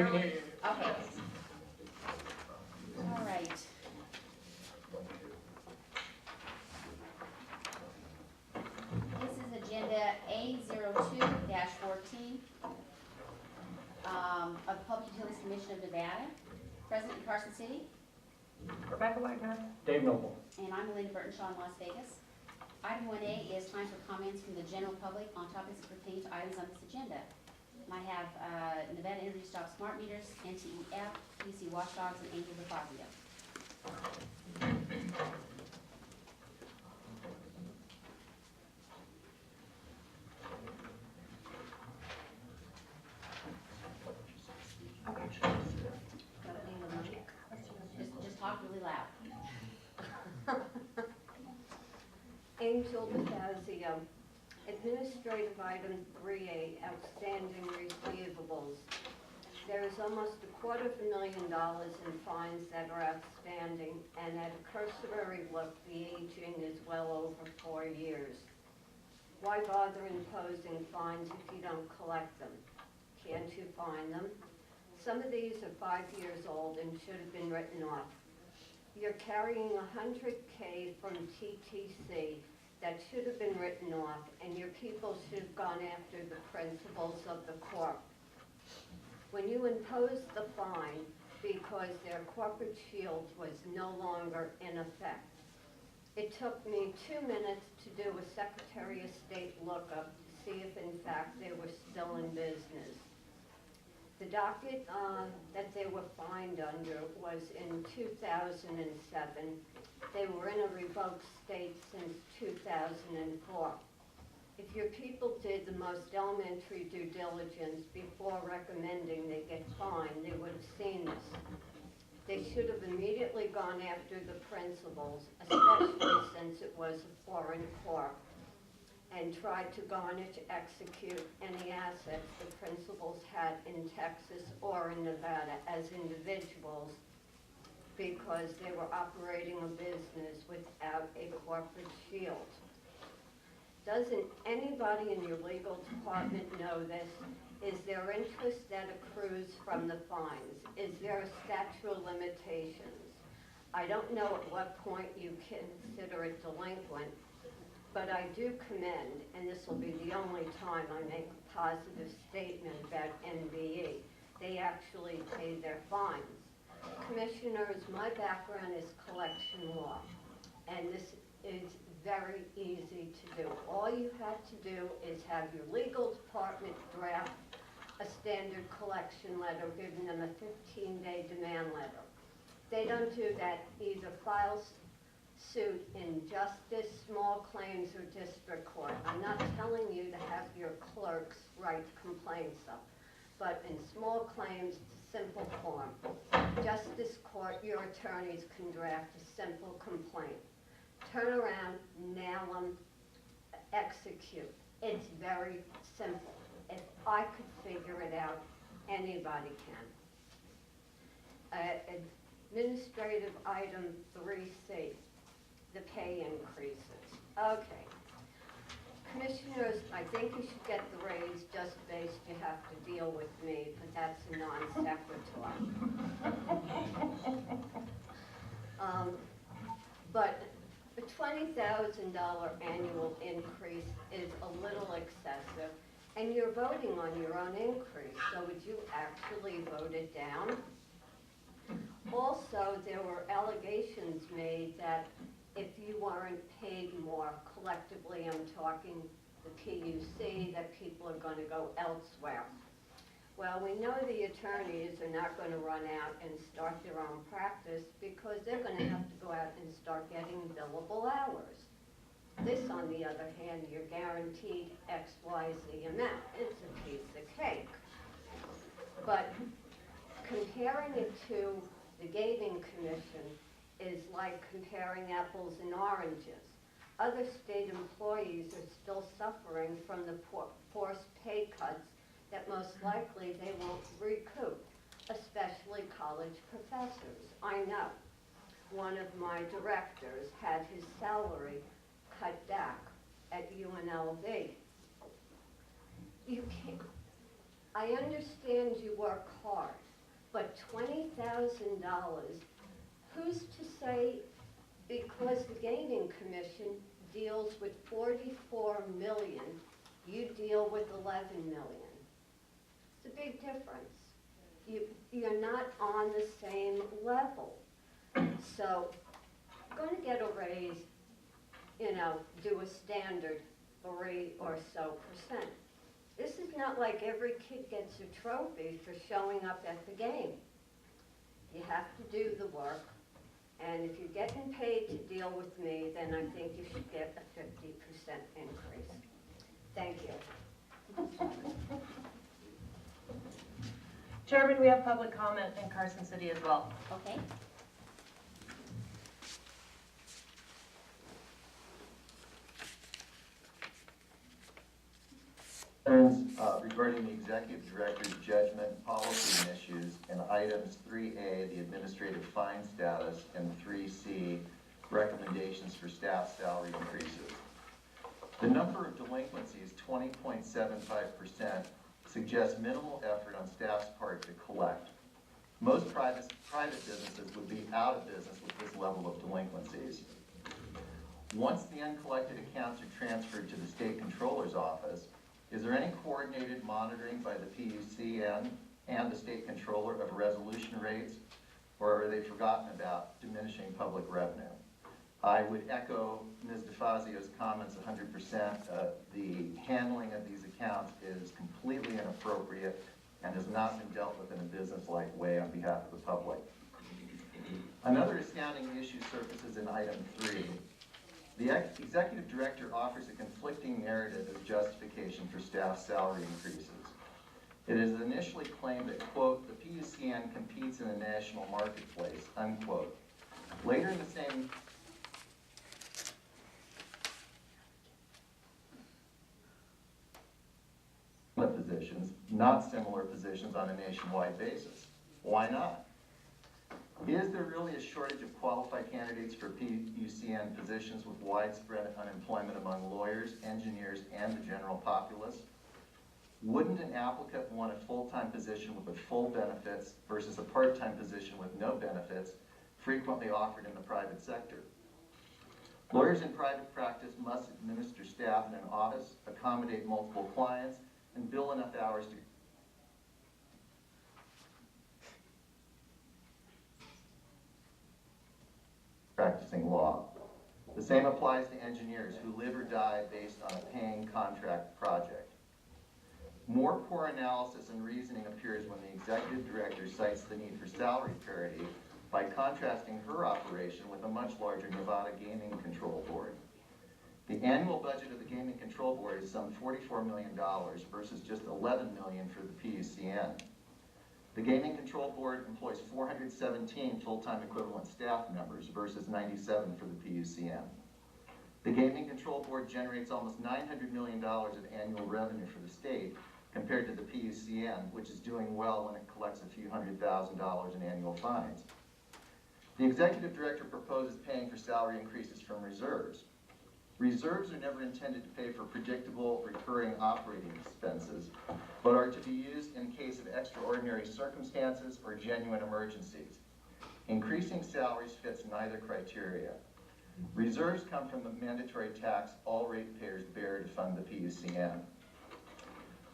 We can hear you. Okay. All right. This is agenda A02-14 of Public Utilities Commission of Nevada. Present in Carson City. Rebecca Wagner. Dave Noble. And I'm Linda Burtonshaw in Las Vegas. Item 1A is time for comments from the general public on topics that pertain to items on this agenda. And I have Nevada Energy Stop Smart Meters, NTEF, PUC Watchdogs, and Angel DeFazio. Just talk really loud. Angel DeFazio, Administrative Item 3A, Outstanding Receivables. There is almost $250,000 in fines that are outstanding, and at a cursory look, the aging is well over 4 years. Why bother imposing fines if you don't collect them? Can't you find them? Some of these are 5 years old and should have been written off. You're carrying $100K from TTC that should have been written off, and your people should have gone after the principals of the corp. When you imposed the fine because their corporate shield was no longer in effect, it took me 2 minutes to do a Secretary of State lookup to see if in fact they were still in business. The docket that they were fined under was in 2007. They were in a revoked state since 2004. If your people did the most elementary due diligence before recommending they get fined, they would have seen this. They should have immediately gone after the principals, especially since it was a foreign corp, and tried to garnish, execute any assets the principals had in Texas or in Nevada as individuals, because they were operating a business without a corporate shield. Doesn't anybody in your legal department know this? Is there interest that accrues from the fines? Is there a statute of limitations? I don't know at what point you consider it delinquent, but I do commend, and this will be the only time I make a positive statement about NBE, they actually pay their fines. Commissioners, my background is collection law, and this is very easy to do. All you have to do is have your legal department draft a standard collection letter, giving them a 15-day demand letter. They don't do that, either file suit in justice, small claims, or district court. I'm not telling you to have your clerks write complaints up, but in small claims, simple form. Justice court, your attorneys can draft a simple complaint. Turn around, nail them, execute. It's very simple. If I could figure it out, anybody can. Administrative item 3C, the pay increases. Okay. Commissioners, I think you should get the raise just based you have to deal with me, but that's a non sequitur. But a $20,000 annual increase is a little excessive, and you're voting on your own increase, so would you actually vote it down? Also, there were allegations made that if you weren't paid more, collectively I'm talking the PUC, that people are going to go elsewhere. Well, we know the attorneys are not going to run out and start their own practice because they're going to have to go out and start getting billable hours. This, on the other hand, you're guaranteed XYZ amount. It's a piece of cake. But comparing it to the gaming commission is like comparing apples and oranges. Other state employees are still suffering from the forced pay cuts that most likely they won't recoup, especially college professors. I know. One of my directors had his salary cut back at UNLV. You can't. I understand you work hard, But $20,000, who's to say, because the Gaming Commission deals with 44 million, you deal with 11 million? It's a big difference. You're not on the same level. So, going to get a raise, do a standard 3 or so %. This is not like every kid gets a trophy for showing up at the game. You have to do the work, and if you're getting paid to deal with me, then I think you should get a 50% increase. Thank you. Chairman, we have public comment in Carson City as well. Okay. Regarding the Executive Director's judgment, policy and issues, and items 3A, the administrative fine status, and 3C, recommendations for staff salary increases. The number of delinquencies, 20.75%, suggests minimal effort on staff's part to collect. Most private businesses would be out of business with this level of delinquencies. Once the uncollected accounts are transferred to the State Controller's Office, is there any coordinated monitoring by the PUC and the State Controller of resolution rates, or are they forgotten about, diminishing public revenue? I would echo Ms. DeFazio's comments 100%. The handling of these accounts is completely inappropriate and has not been dealt with in a business-like way on behalf of the public. Another astounding issue surfaces in item 3. The Executive Director offers a conflicting narrative as justification for staff salary increases. It is initially claimed that, quote, the PUCN competes in the national marketplace, unquote. Later in the same positions, not similar positions on a nationwide basis. Why not? Is there really a shortage of qualified candidates for PUCN positions with widespread unemployment among lawyers, engineers, and the general populace? Wouldn't an applicant want a full-time position with full benefits versus a part-time position with no benefits, frequently offered in the private sector? Lawyers in private practice must administer staff in an office, accommodate multiple clients, and bill enough hours to practicing law. The same applies to engineers who live or die based on a paying contract project. More poor analysis and reasoning appears when the Executive Director cites the need for salary parity by contrasting her operation with a much larger Nevada Gaming Control Board. The annual budget of the Gaming Control Board is some $44 million versus just $11 million for the PUCN. The Gaming Control Board employs 417 full-time equivalent staff members versus 97 for the PUCN. The Gaming Control Board generates almost $900 million of annual revenue for the state compared to the PUCN, which is doing well when it collects a few $100,000 in annual fines. The Executive Director proposes paying for salary increases from reserves. Reserves are never intended to pay for predictable, recurring operating expenses, but are to be used in case of extraordinary circumstances or genuine emergencies. Increasing salaries fits neither criteria. Reserves come from the mandatory tax all ratepayers bear to fund the PUCN.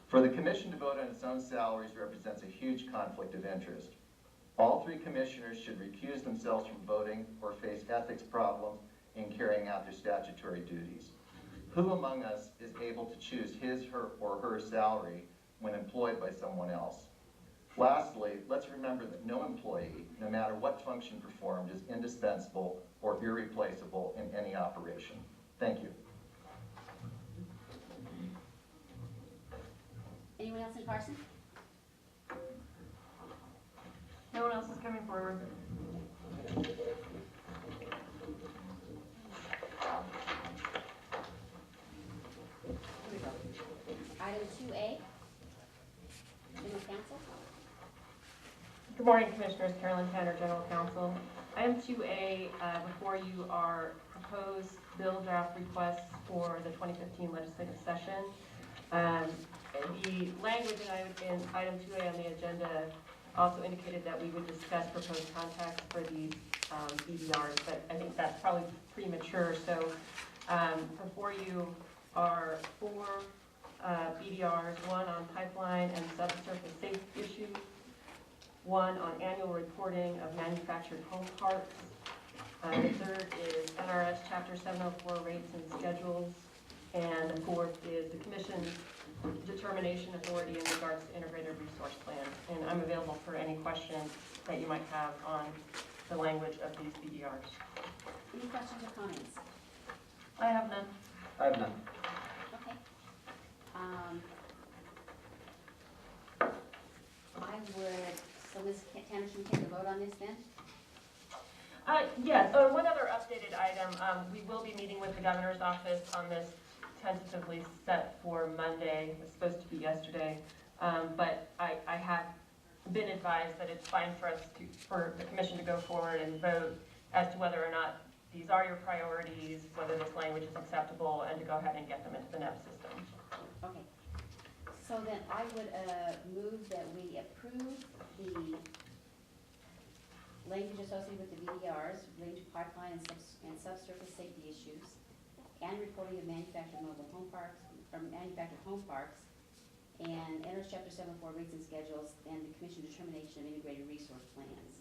For the Commission to vote on its own salaries represents a huge conflict of interest. All 3 commissioners should recuse themselves from voting or face ethics problems in carrying out their statutory duties. Who among us is able to choose his, her, or her salary when employed by someone else? Lastly, let's remember that no employee, no matter what function performed, is indispensable or irreplaceable in any operation. Thank you. Anyone else in Carson? No one else is coming forward. Item 2A, General Counsel. Good morning, Commissioners. Carolyn Tanner, General Counsel. Item 2A, before you are proposed bill draft requests for the 2015 legislative session. The language in item 2A on the agenda also indicated that we would discuss proposed contacts for these BDRs, but I think that's probably premature. So before you are 4 BDRs, 1 on pipeline and subsurface safety issues, 1 on annual reporting of manufactured home parks. The 3rd is NRS Chapter 704 rates and schedules. And the 4th is the Commission's determination authority in regards to integrated resource plans. And I'm available for any questions that you might have on the language of these BDRs. Any questions or comments? I have none. I have none. Okay. I would, so Ms. Tanner, should we take a vote on this then? Yes, one other updated item. We will be meeting with the governor's office on this, tentatively set for Monday. It was supposed to be yesterday, but I have been advised that it's fine for us for the commission to go forward and vote as to whether or not these are your priorities, whether this language is acceptable, and to go ahead and get them into the NEP system. Okay. So then I would move that we approve the language associated with the VDRs relating to pipeline and subsurface safety issues and reporting of manufactured mobile home parks, or manufactured home parks, and NRS Chapter 704 rates and schedules, and the commission determination of integrated resource plans.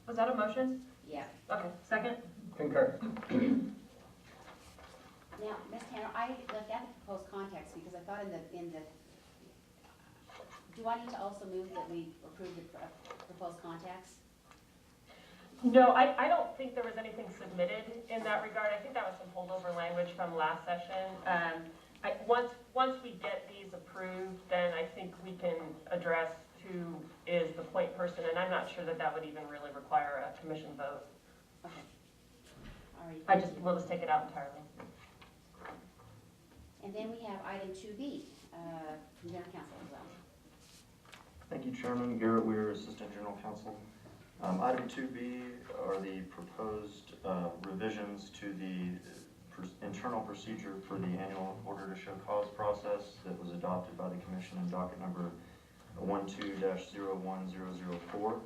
Was that a motion? Yeah. Okay, second? Concur. Now, Ms. Tanner, I left out the proposed contacts because I thought in the, do I need to also move that we approve the proposed contacts? No, I don't think there was anything submitted in that regard. I think that was some holdover language from last session. Once we get these approved, then I think we can address who is the point person, and I'm not sure that that would even really require a commission vote. Okay. All right. We'll just take it out entirely. And then we have item 2B, from General Counsel as well. Thank you, Chairman. Garrett Weir, Assistant General Counsel. Item 2B are the proposed revisions to the internal procedure for the annual order to show cause process that was adopted by the Commission in docket number 12-01004.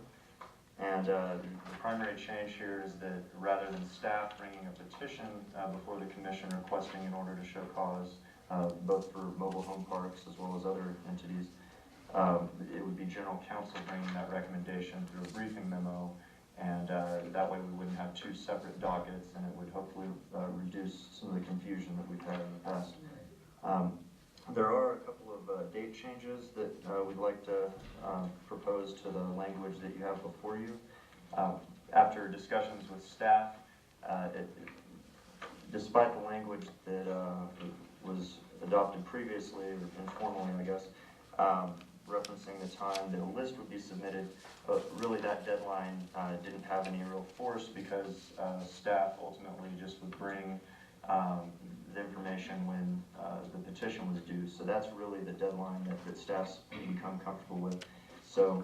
And the primary change here is that rather than staff bringing a petition before the Commission requesting an order to show cause, both for mobile home parks as well as other entities, it would be General Counsel bringing that recommendation through a briefing memo, and that way we wouldn't have 2 separate dockets, and it would hopefully reduce some of the confusion that we've had in the past. There are a couple of date changes that we'd like to propose to the language that you have before you. After discussions with staff, despite the language that was adopted previously, or informally I guess, referencing the time that a list would be submitted, but really that deadline didn't have any real force because staff ultimately just would bring the information when the petition was due. So that's really the deadline that staff's become comfortable with. So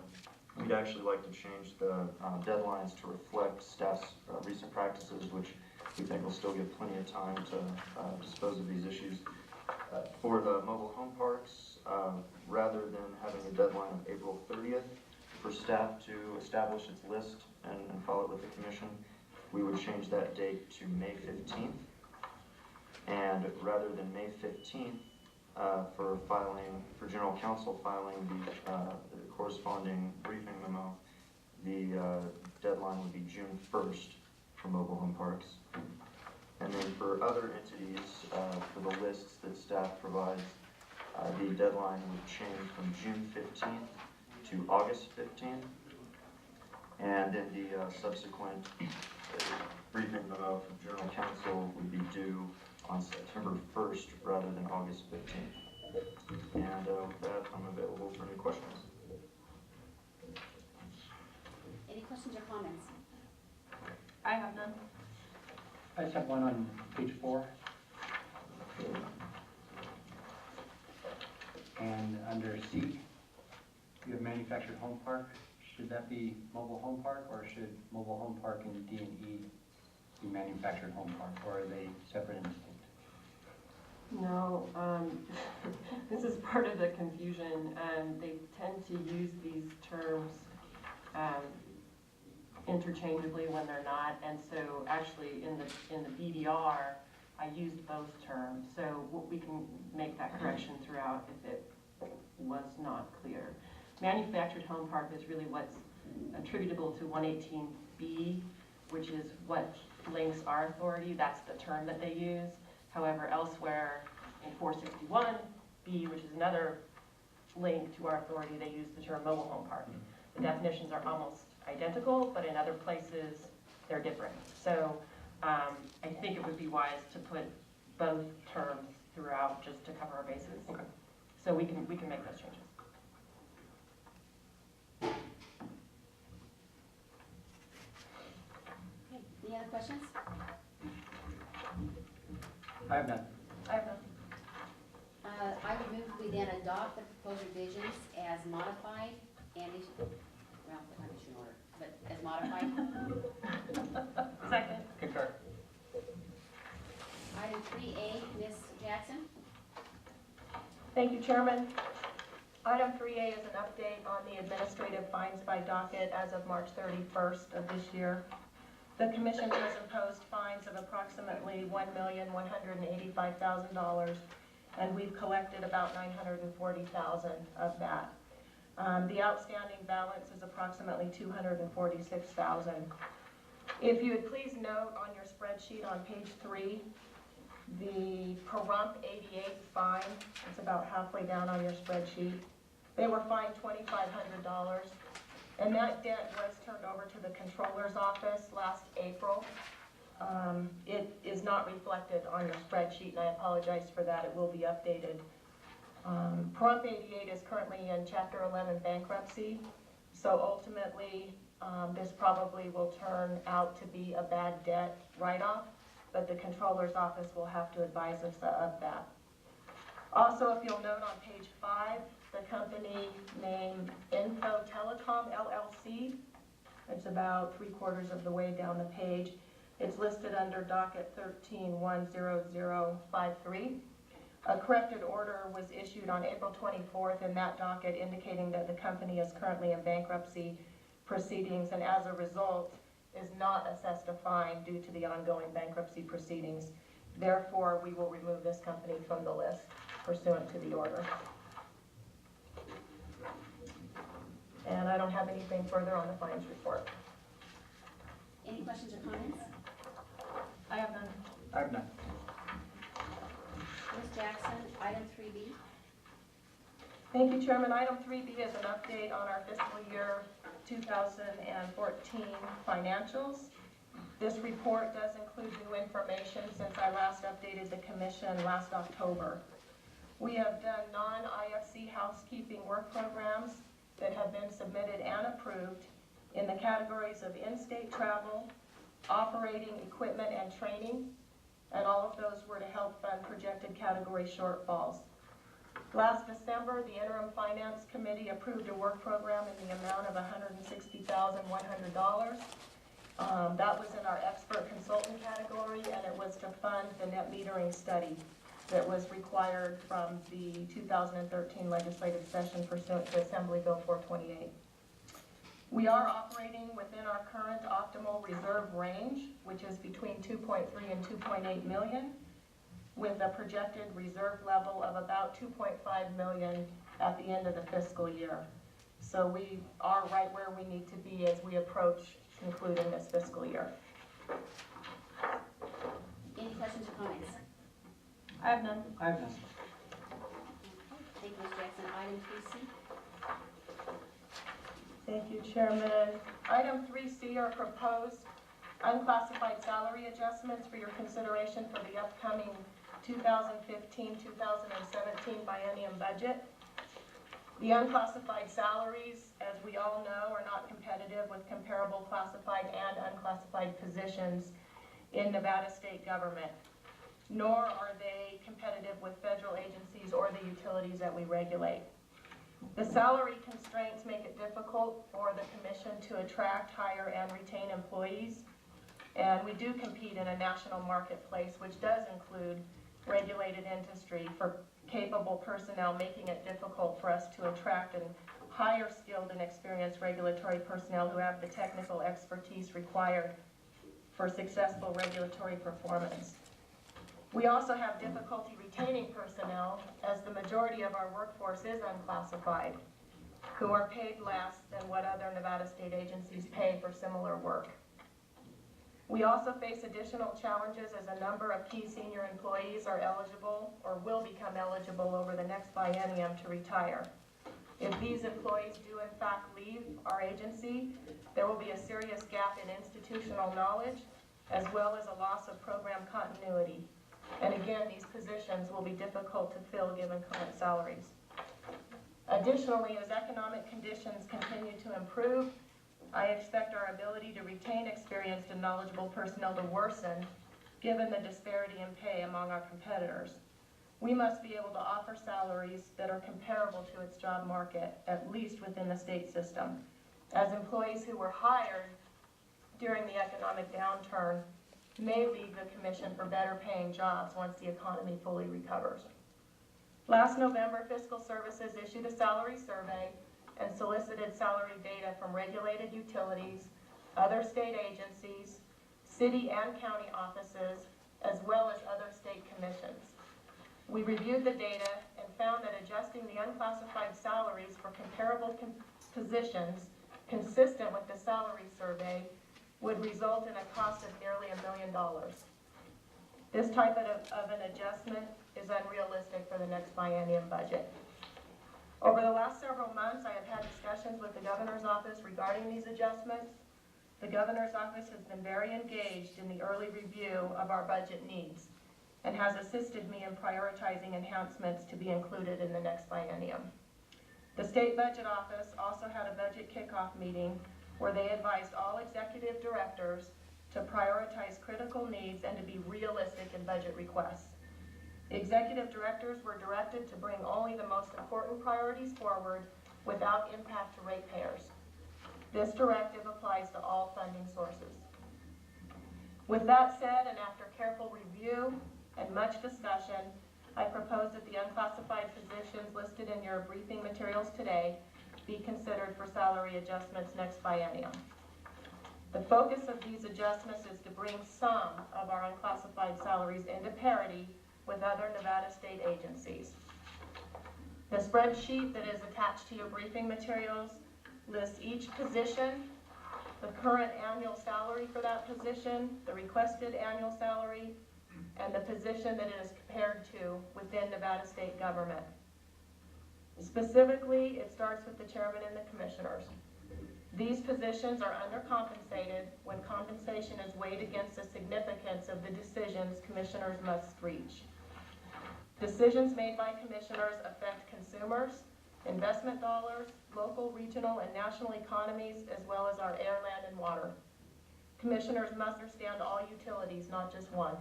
we'd actually like to change the deadlines to reflect staff's recent practices, which we think will still give plenty of time to dispose of these issues. For the mobile home parks, rather than having a deadline of April 30th for staff to establish its list and file it with the Commission, we would change that date to May 15th. And rather than May 15th, for General Counsel filing the corresponding briefing memo, the deadline would be June 1st for mobile home parks. And then for other entities, for the lists that staff provides, the deadline would change from June 15th to August 15th. And then the subsequent briefing memo from General Counsel would be due on September 1st rather than August 15th. And with that, I'm available for any questions. Any questions or comments? I have none. I just have one on page 4. And under C, you have manufactured home park. Should that be mobile home park, or should mobile home park in D&E be manufactured home park, or are they separate and distinct? No, this is part of the confusion. They tend to use these terms interchangeably when they're not, and so actually in the BDR, I used both terms. So we can make that correction throughout if it was not clear. Manufactured home park is really what's attributable to 118B, which is what links our authority. That's the term that they use. However, elsewhere in 461B, which is another link to our authority, they use the term mobile home park. The definitions are almost identical, but in other places they're different. So I think it would be wise to put both terms throughout just to cover our bases. Okay. So we can make those changes. Okay, any other questions? I have none. I have none. I would move we then adopt the proposed revisions as modified and issue, well, not issue in order, but as modified. Second. Concur. Item 3A, Ms. Jackson. Thank you, Chairman. Item 3A is an update on the administrative fines by docket as of March 31st of this year. The Commission has imposed fines of approximately $1,185,000, and we've collected about $940,000 of that. The outstanding balance is approximately $246,000. If you would please note on your spreadsheet on page 3, the Pahrump 88 fine, it's about halfway down on your spreadsheet. They were fined $2,500, and that debt was turned over to the Controller's Office last April. It is not reflected on your spreadsheet, and I apologize for that. It will be updated. Pahrump 88 is currently in Chapter 11 bankruptcy, so ultimately this probably will turn out to be a bad debt write-off, but the Controller's Office will have to advise us of that. Also, if you'll note on page 5, the company named Info Telecom LLC. It's about 3/4 of the way down the page. It's listed under docket 13-10053. A corrected order was issued on April 24th in that docket indicating that the company is currently in bankruptcy proceedings and as a result is not assessed a fine due to the ongoing bankruptcy proceedings. Therefore, we will remove this company from the list pursuant to the order. And I don't have anything further on the fines report. Any questions or comments? I have none. I have none. Ms. Jackson, item 3B. Thank you, Chairman. Item 3B is an update on our fiscal year 2014 financials. This report does include new information since I last updated the Commission last October. We have done non-IFC housekeeping work programs that have been submitted and approved in the categories of in-state travel, operating equipment and training, and all of those were to help fund projected category shortfalls. Last December, the Interim Finance Committee approved a work program in the amount of $160,100. That was in our expert consultant category, and it was to fund the net metering study that was required from the 2013 legislative session pursuant to Assembly Bill 428. We are operating within our current optimal reserve range, which is between 2.3 and 2.8 million, with a projected reserve level of about 2.5 million at the end of the fiscal year. So we are right where we need to be as we approach concluding this fiscal year. Any questions or comments? I have none. I have none. Okay, thank you, Ms. Jackson. Item 3C. Thank you, Chairman. Item 3C are proposed unclassified salary adjustments for your consideration for the upcoming 2015-2017 biennium budget. The unclassified salaries, as we all know, are not competitive with comparable classified and unclassified positions in Nevada state government, nor are they competitive with federal agencies or the utilities that we regulate. The salary constraints make it difficult for the Commission to attract, hire, and retain employees, and we do compete in a national marketplace, which does include regulated industry for capable personnel, making it difficult for us to attract and hire skilled and experienced regulatory personnel who have the technical expertise required for successful regulatory performance. We also have difficulty retaining personnel, as the majority of our workforce is unclassified, who are paid less than what other Nevada state agencies pay for similar work. We also face additional challenges as a number of key senior employees are eligible or will become eligible over the next biennium to retire. If these employees do in fact leave our agency, there will be a serious gap in institutional knowledge as well as a loss of program continuity. And again, these positions will be difficult to fill given current salaries. Additionally, as economic conditions continue to improve, I expect our ability to retain experienced and knowledgeable personnel to worsen given the disparity in pay among our competitors. We must be able to offer salaries that are comparable to its job market, at least within the state system, as employees who were hired during the economic downturn may leave the commission for better paying jobs once the economy fully recovers. Last November, Fiscal Services issued a salary survey and solicited salary data from regulated utilities, other state agencies, city and county offices, as well as other state commissions. We reviewed the data and found that adjusting the unclassified salaries for comparable positions consistent with the salary survey would result in a cost of nearly $1 million. This type of an adjustment is unrealistic for the next biennium budget. Over the last several months, I have had discussions with the governor's office regarding these adjustments. The governor's office has been very engaged in the early review of our budget needs and has assisted me in prioritizing enhancements to be included in the next biennium. The State Budget Office also had a budget kickoff meeting where they advised all executive directors to prioritize critical needs and to be realistic in budget requests. The executive directors were directed to bring only the most important priorities forward without impact to ratepayers. This directive applies to all funding sources. With that said, and after careful review and much discussion, I propose that the unclassified positions listed in your briefing materials today be considered for salary adjustments next biennium. The focus of these adjustments is to bring some of our unclassified salaries into parity with other Nevada state agencies. The spreadsheet that is attached to your briefing materials lists each position, the current annual salary for that position, the requested annual salary, and the position that it is compared to within Nevada state government. Specifically, it starts with the chairman and the commissioners. These positions are undercompensated when compensation is weighed against the significance of the decisions commissioners must reach. Decisions made by commissioners affect consumers, investment dollars, local, regional, and national economies, as well as our air, land, and water. Commissioners must understand all utilities, not just one.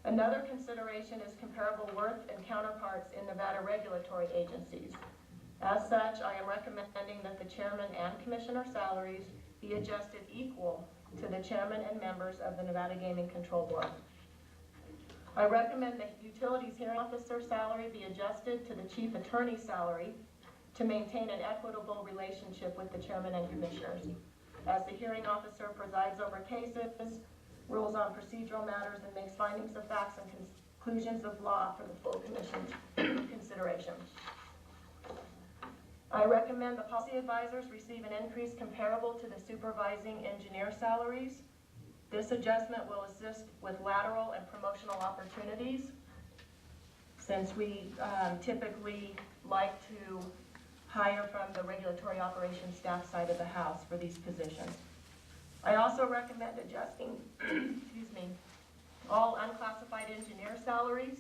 Another consideration is comparable worth and counterparts in Nevada regulatory agencies. As such, I am recommending that the chairman and commissioner salaries be adjusted equal to the chairman and members of the Nevada Gaming Control Board. I recommend the utilities hearing officer salary be adjusted to the chief attorney's salary to maintain an equitable relationship with the chairman and commissioners, as the hearing officer presides over cases, rules on procedural matters, and makes findings of facts and conclusions of law for the full commission's consideration. I recommend the policy advisors receive an increase comparable to the supervising engineer salaries. This adjustment will assist with lateral and promotional opportunities, since we typically like to hire from the regulatory operations staff side of the house for these positions. I also recommend adjusting all unclassified engineer salaries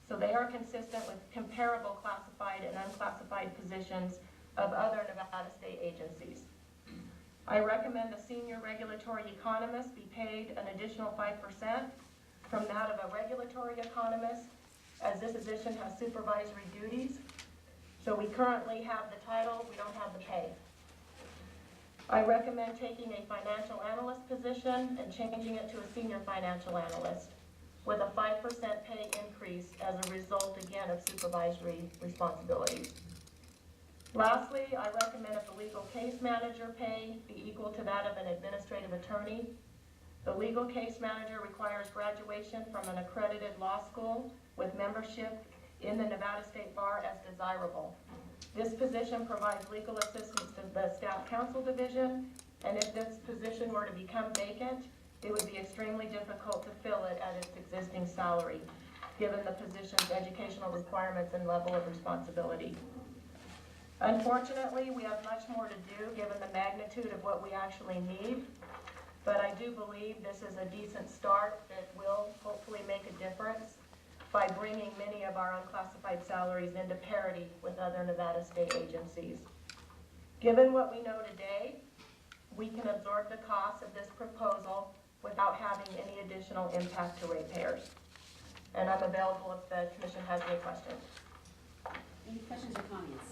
so they are consistent with comparable classified and unclassified positions of other Nevada state agencies. I recommend the senior regulatory economist be paid an additional 5% from that of a regulatory economist, as this position has supervisory duties. So we currently have the title, we don't have the pay. I recommend taking a financial analyst position and changing it to a senior financial analyst, with a 5% pay increase as a result, again, of supervisory responsibilities. Lastly, I recommend that the legal case manager pay be equal to that of an administrative attorney. The legal case manager requires graduation from an accredited law school with membership in the Nevada State Bar as desirable. This position provides legal assistance to the Staff Counsel Division, and if this position were to become vacant, it would be extremely difficult to fill it at its existing salary, given the position's educational requirements and level of responsibility. Unfortunately, we have much more to do given the magnitude of what we actually need, but I do believe this is a decent start that will hopefully make a difference by bringing many of our unclassified salaries into parity with other Nevada state agencies. Given what we know today, we can absorb the cost of this proposal without having any additional impact to ratepayers. And I'm available if the commission has any questions. Any questions or comments?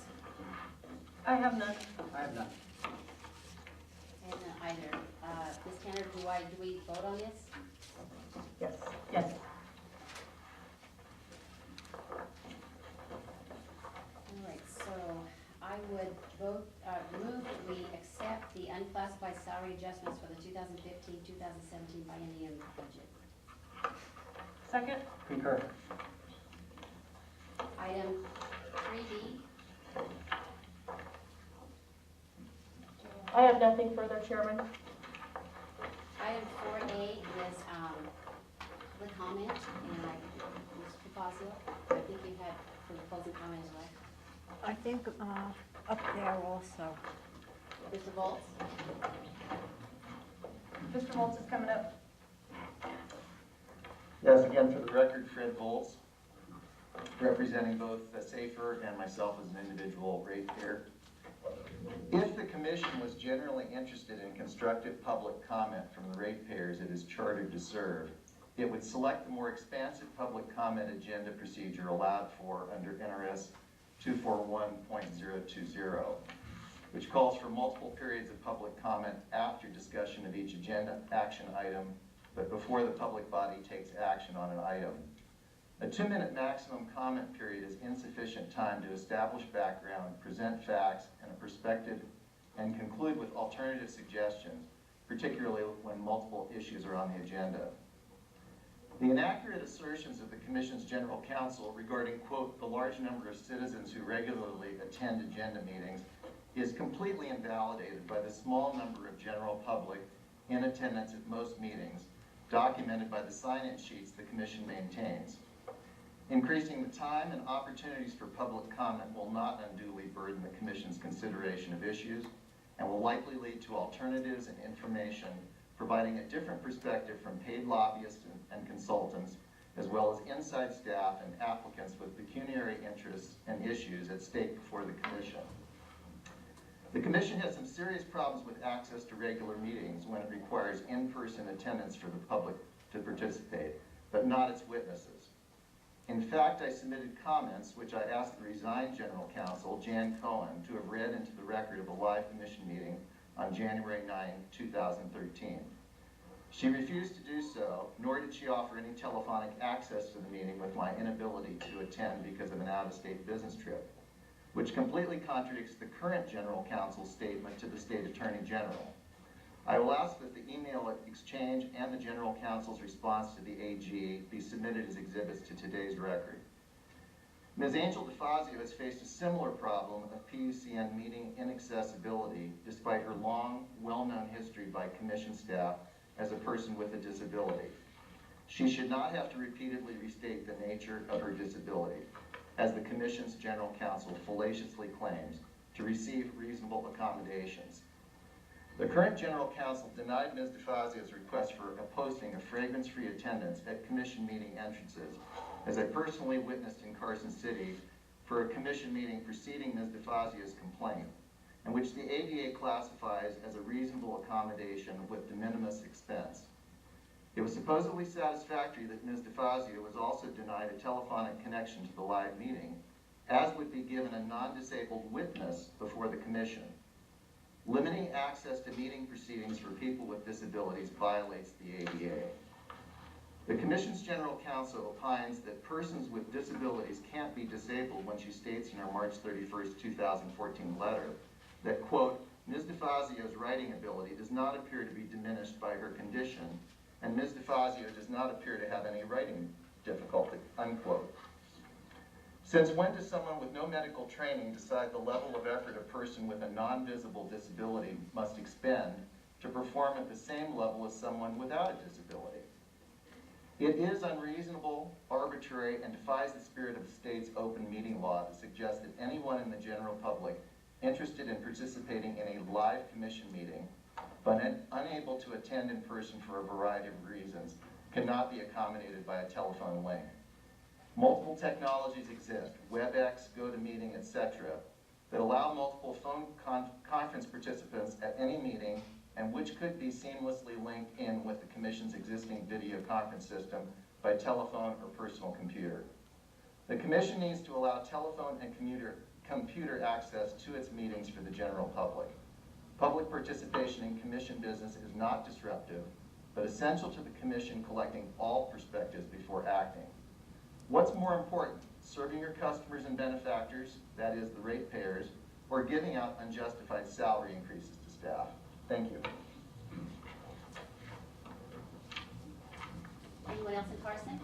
I have none. I have none. I have none either. Ms. Tanner, do we vote on this? Yes. Yes. All right, so I would move that we accept the unclassified salary adjustments for the 2015-2017 biennium budget. Second? Concur. Item 3B. I have nothing further, Chairman. Item 4A is the comment, and Mr. Fazio, I think you had for the closing comment as well. I think up there also. Mr. Volz? Mr. Volz is coming up. Yes, again, for the record, Fred Volz, representing both SAFER and myself as an individual ratepayer. If the commission was generally interested in constructive public comment from the ratepayers it is chartered to serve, it would select the more expansive public comment agenda procedure allowed for under NRS 241.020, which calls for multiple periods of public comment after discussion of each agenda action item, but before the public body takes action on an item. A 2-minute maximum comment period is insufficient time to establish background, present facts and a perspective, and conclude with alternative suggestions, particularly when multiple issues are on the agenda. The inaccurate assertions of the Commission's General Counsel regarding, quote, the large number of citizens who regularly attend agenda meetings is completely invalidated by the small number of general public in attendance at most meetings, documented by the sign-in sheets the Commission maintains. Increasing the time and opportunities for public comment will not unduly burden the Commission's consideration of issues and will likely lead to alternatives and information providing a different perspective from paid lobbyists and consultants, as well as inside staff and applicants with pecuniary interests and issues at stake before the Commission. The Commission has some serious problems with access to regular meetings when it requires in-person attendance for the public to participate, but not its witnesses. In fact, I submitted comments which I asked the resigned General Counsel, Jan Cohen, to have read into the record of a live Commission meeting on January 9, 2013. She refused to do so, nor did she offer any telephonic access to the meeting with my inability to attend because of an out-of-state business trip, which completely contradicts the current General Counsel's statement to the State Attorney General. I will ask that the email exchange and the General Counsel's response to the AG be submitted as exhibits to today's record. Ms. Angel DeFazio has faced a similar problem of PUCN meeting inaccessibility despite her long, well-known history by Commission staff as a person with a disability. She should not have to repeatedly restate the nature of her disability, as the Commission's General Counsel fallaciously claims, to receive reasonable accommodations. The current General Counsel denied Ms. DeFazio's request for a posting of fragrance-free attendance at Commission meeting entrances, as I personally witnessed in Carson City for a Commission meeting preceding Ms. DeFazio's complaint, and which the ADA classifies as a reasonable accommodation with de minimis expense. It was supposedly satisfactory that Ms. DeFazio was also denied a telephonic connection to the live meeting, as would be given a non-disabled witness before the Commission. Limiting access to meeting proceedings for people with disabilities violates the ADA. The Commission's General Counsel opines that persons with disabilities can't be disabled when she states in her March 31st, 2014 letter that, quote, Ms. DeFazio's writing ability does not appear to be diminished by her condition, and Ms. DeFazio does not appear to have any writing difficulty, unquote. Since when does someone with no medical training decide the level of effort a person with a non-visible disability must expend to perform at the same level as someone without a disability? It is unreasonable, arbitrary, and defies the spirit of the state's open meeting law to suggest that anyone in the general public interested in participating in a live commission meeting, but unable to attend in person for a variety of reasons, cannot be accommodated by a telephone link. Multiple technologies exist, WebEx, GoToMeeting, etc., that allow multiple phone conference participants at any meeting and which could be seamlessly linked in with the Commission's existing video conference system by telephone or personal computer. The Commission needs to allow telephone and computer access to its meetings for the general public. Public participation in Commission business is not disruptive, but essential to the Commission collecting all perspectives before acting. What's more important, serving your customers and benefactors, that is the ratepayers, or giving out unjustified salary increases to staff? Thank you. Anyone else in Carson?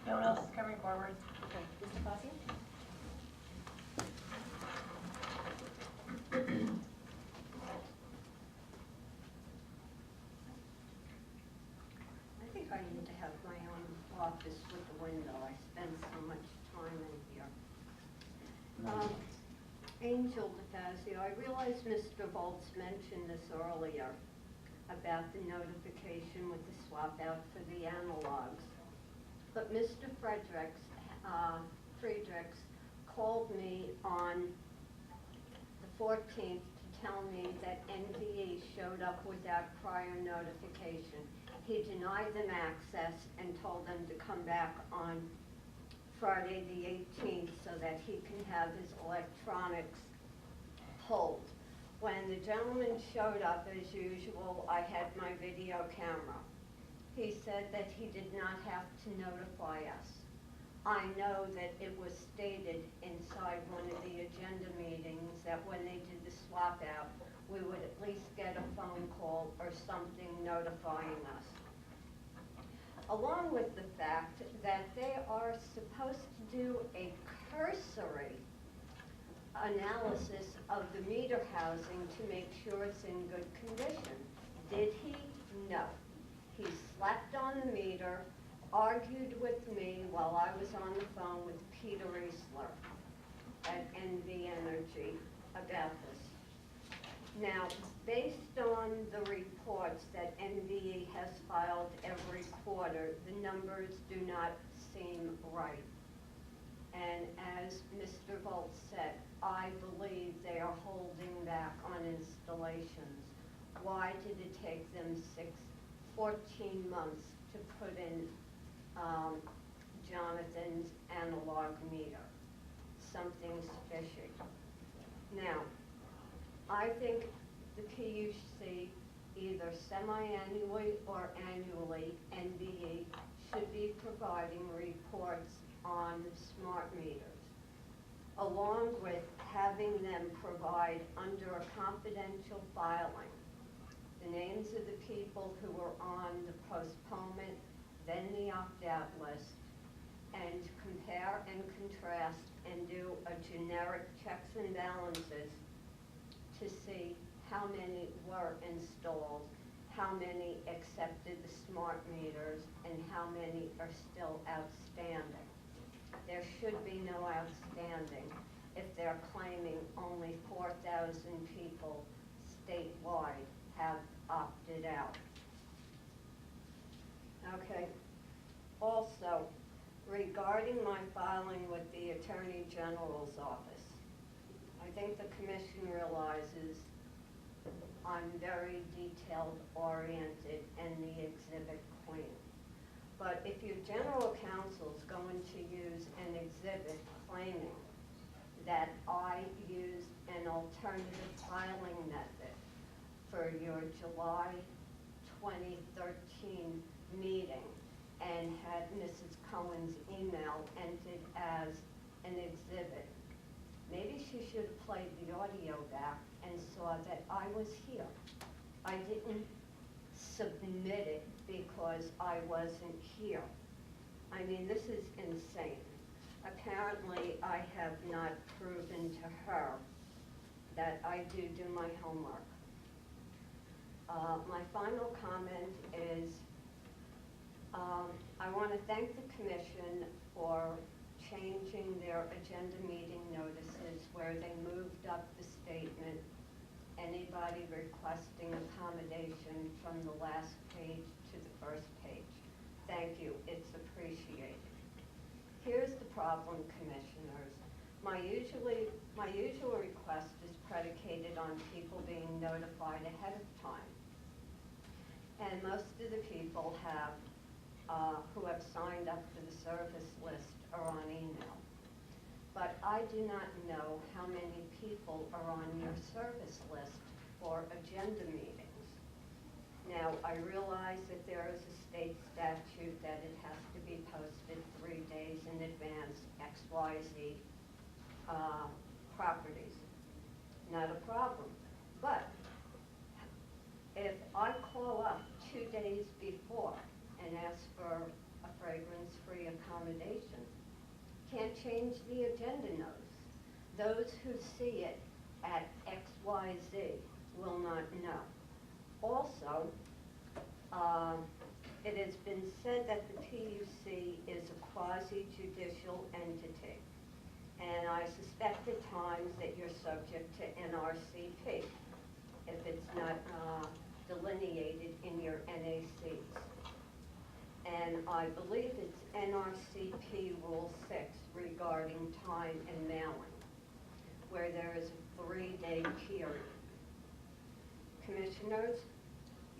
No one else is coming forward. Okay, Mr. Fazio? I think I need to have my own office with a window. I spend so much time in here. Angel DeFazio, I realize Mr. Volz mentioned this earlier about the notification with the swap out for the analogs. But Mr. Friedrichs called me on the 14th to tell me that NVE showed up without prior notification. He denied them access and told them to come back on Friday the 18th so that he can have his electronics pulled. When the gentleman showed up, as usual, I had my video camera. He said that he did not have to notify us. I know that it was stated inside one of the agenda meetings that when they did the swap out, we would at least get a phone call or something notifying us. Along with the fact that they are supposed to do a cursory analysis of the meter housing to make sure it's in good condition. Did he? No. He slapped on the meter, argued with me while I was on the phone with Peter Easler at NV Energy about this. Now, based on the reports that NVE has filed every quarter, the numbers do not seem right. And as Mr. Volz said, I believe they are holding back on installations. Why did it take them 14 months to put in Jonathan's analog meter? Something's fishy. Now, I think the PUC, either semi-annually or annually, NVE should be providing reports on smart meters, along with having them provide under a confidential filing the names of the people who were on the postponement, then the opt-out list, and compare and contrast and do a generic checks and balances to see how many were installed, how many accepted the smart meters, and how many are still outstanding. There should be no outstanding if they're claiming only 4,000 people statewide have opted out. Okay. Also, regarding my filing with the Attorney General's office, I think the Commission realizes I'm very detailed oriented and the exhibit queen. But if your general counsel is going to use an exhibit claiming that I used an alternative filing method for your July 2013 meeting and had Mrs. Cohen's email entered as an exhibit. Maybe she should have played the audio back and saw that I was here. I didn't submit it because I wasn't here. I mean, this is insane. Apparently, I have not proven to her that I do my homework. My final comment is I want to thank the Commission for changing their agenda meeting notices where they moved up the statement, anybody requesting accommodation from the last page to the first page. Thank you, it's appreciated. Here's the problem, Commissioners. My usual request is predicated on people being notified ahead of time. And most of the people who have signed up for the service list are on email. But I do not know how many people are on your service list for agenda meetings. Now, I realize that there is a state statute that it has to be posted 3 days in advance, XYZ properties. Not a problem. But if I call up 2 days before and ask for a fragrance-free accommodation, can't change the agenda notice. Those who see it at XYZ will not know. Also, it has been said that the PUC is a quasi-judicial entity, and I suspect at times that you're subject to NRCP if it's not delineated in your NACs. And I believe it's NRCP Rule 6 regarding time and mailing, where there is a 3-day period. Commissioners,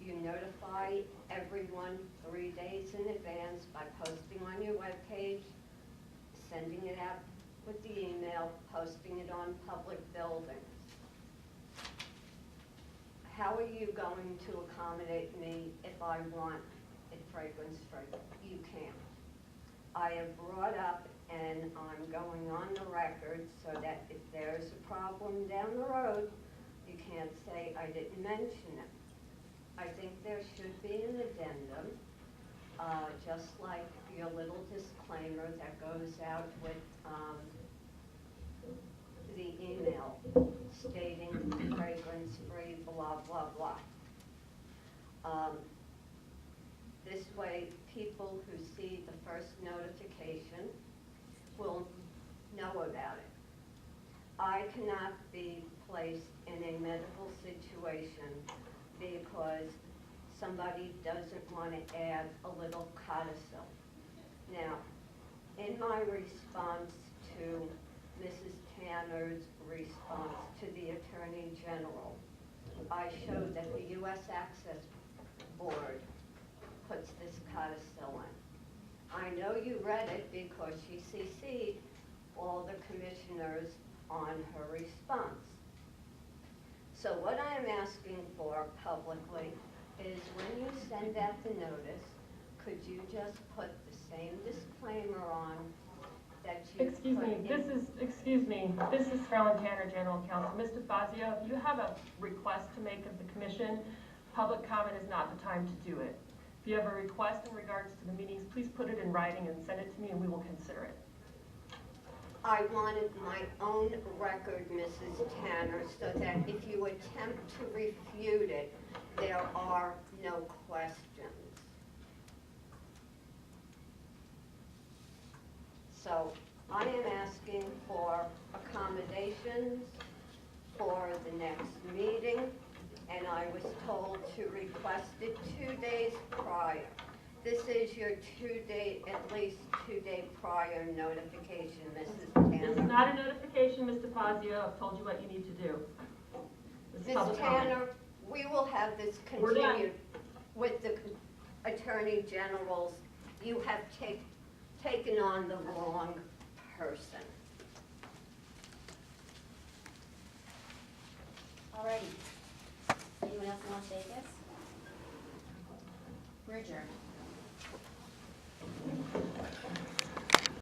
you notify everyone 3 days in advance by posting on your webpage, sending it out with the email, posting it on public buildings. How are you going to accommodate me if I want it fragrance-free? You can't. I have brought up, and I'm going on the record so that if there's a problem down the road, you can't say I didn't mention it. I think there should be an addendum, just like your little disclaimer that goes out with the email stating fragrance-free, blah, blah, blah. This way, people who see the first notification will know about it. I cannot be placed in a medical situation because somebody doesn't want to add a little codicil. Now, in my response to Mrs. Tanner's response to the Attorney General, I showed that the U.S. Access Board puts this codicil in. I know you read it because she CC'd all the commissioners on her response. So what I am asking for publicly is when you send out the notice, could you just put the same disclaimer on that you Excuse me, this is Carolyn Tanner, General Counsel. Mr. Fazio, if you have a request to make of the commission, public comment is not the time to do it. If you have a request in regards to the meetings, please put it in writing and send it to me and we will consider it. I wanted my own record, Mrs. Tanner, so that if you attempt to refute it, there are no questions. So I am asking for accommodations for the next meeting, and I was told to request it 2 days prior. This is your at least 2 day prior notification, Mrs. Tanner. It's not a notification, Mr. Fazio. I've told you what you need to do. Ms. Tanner, we will have this continued with the Attorney General's. You have taken on the wrong person. Alrighty. Anyone else in Las Vegas? We're adjourned.